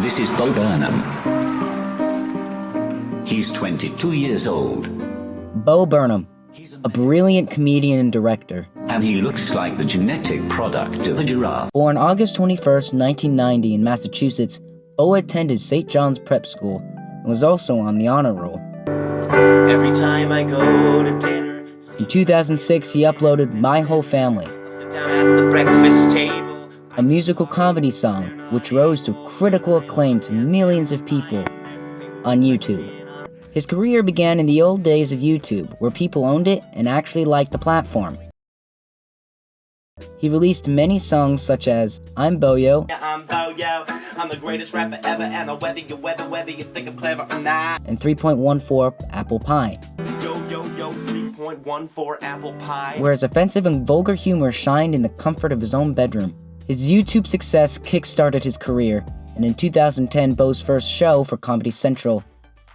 This is Bo Burnham. He's 22 years old. Bo Burnham, a brilliant comedian and director. And he looks like the genetic product of a giraffe. Born August 21st, 1990 in Massachusetts, Bo attended St. John's Prep School and was also on the honor roll. Every time I go to dinner. In 2006, he uploaded My Whole Family, Sit down at the breakfast table. a musical comedy song which rose to critical acclaim to millions of people on YouTube. His career began in the old days of YouTube, where people owned it and actually liked the platform. He released many songs such as I'm Boyo, Yeah, I'm Bo-Yo. I'm the greatest rapper ever, and whether you think I'm clever or not. and 3.14 Apple Pie, Yo, 3.14 apple pie. where his offensive and vulgar humor shined in the comfort of his own bedroom. His YouTube success kick-started his career, and in 2010, Bo's first show for Comedy Central,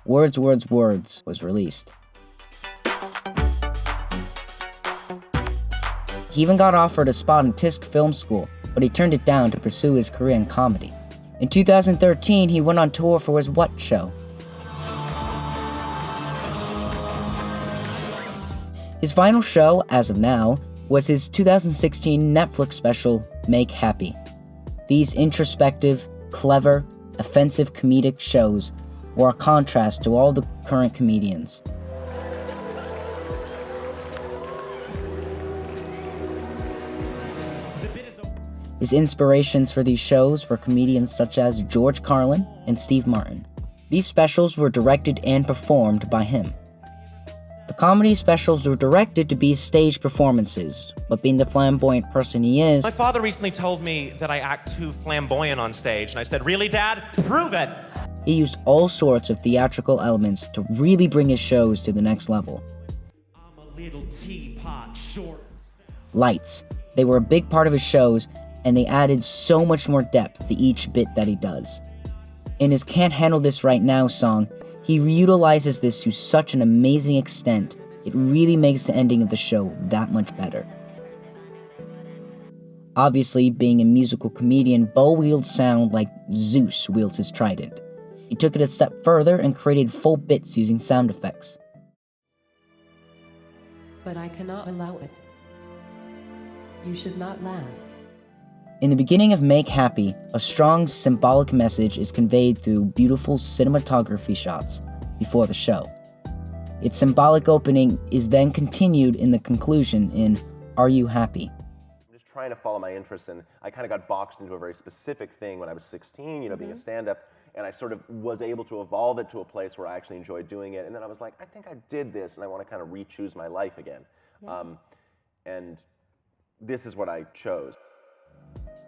Words, Words, Words, was released. He even got offered a spot in Tisk Film School, but he turned it down to pursue his career in comedy. In 2013, he went on tour for his What show. His final show, as of now, was his 2016 Netflix special, Make Happy. These introspective, clever, offensive comedic shows were a contrast to all the current comedians. His inspirations for these shows were comedians such as George Carlin and Steve Martin. These specials were directed and performed by him. The comedy specials were directed to be stage performances, but being the flamboyant person he is, My father recently told me that I act too flamboyant on stage, and I said, "Really, Dad? Prove it!" he used all sorts of theatrical elements to really bring his shows to the next level. I'm a little teapot short. Lights. They were a big part of his shows, and they added so much more depth to each bit that he does. In his Can't Handle This Right Now song, he reutilizes this to such an amazing extent, it really makes the ending of the show that much better. Obviously, being a musical comedian, Bo wields sound like Zeus wields his trident. He took it a step further and created full bits using sound effects. But I cannot allow it. You should not laugh. In the beginning of Make Happy, a strong symbolic message is conveyed through beautiful cinematography shots before the show. Its symbolic opening is then continued in the conclusion in Are You Happy? I'm just trying to follow my interests, and I kind of got boxed into a very specific thing when I was 16, being a stand-up, and I sort of was able to evolve it to a place where I actually enjoyed doing it, and then I was like, I think I did this, and I want to kind of re-choose my life again. And this is what I chose.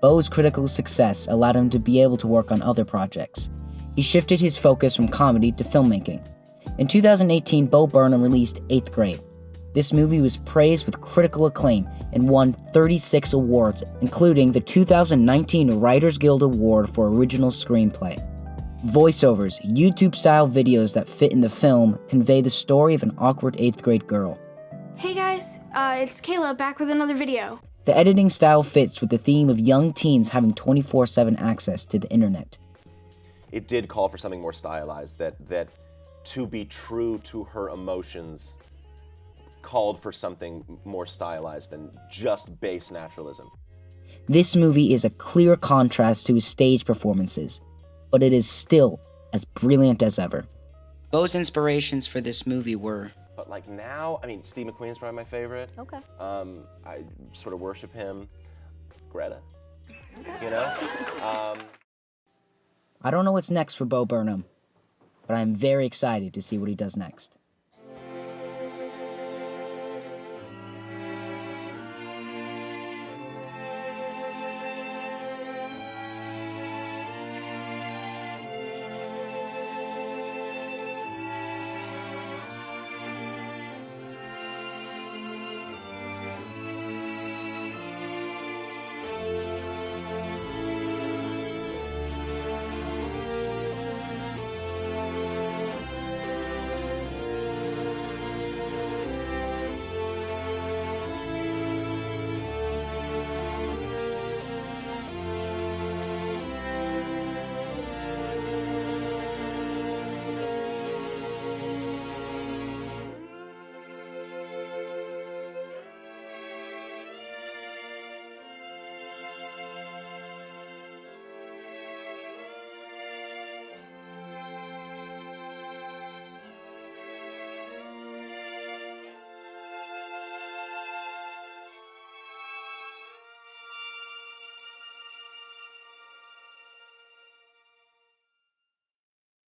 Bo's critical success allowed him to be able to work on other projects. He shifted his focus from comedy to filmmaking. In 2018, Bo Burnham released 8th Grade. This movie was praised with critical acclaim and won 36 awards, including the 2019 Writers Guild Award for Original Screenplay. Voiceovers, YouTube-style videos that fit in the film, convey the story of an awkward 8th grade girl. Hey guys, it's Kayla back with another video. The editing style fits with the theme of young teens having 24/7 access to the internet. It did call for something more stylized, that to be true to her emotions called for something more stylized than just base naturalism. This movie is a clear contrast to his stage performances, but it is still as brilliant as ever. Bo's inspirations for this movie were... But like now, I mean, Steve McQueen's probably my favorite. Okay. I sort of worship him. Greta, I don't know what's next for Bo Burnham, but I'm very excited to see what he does next.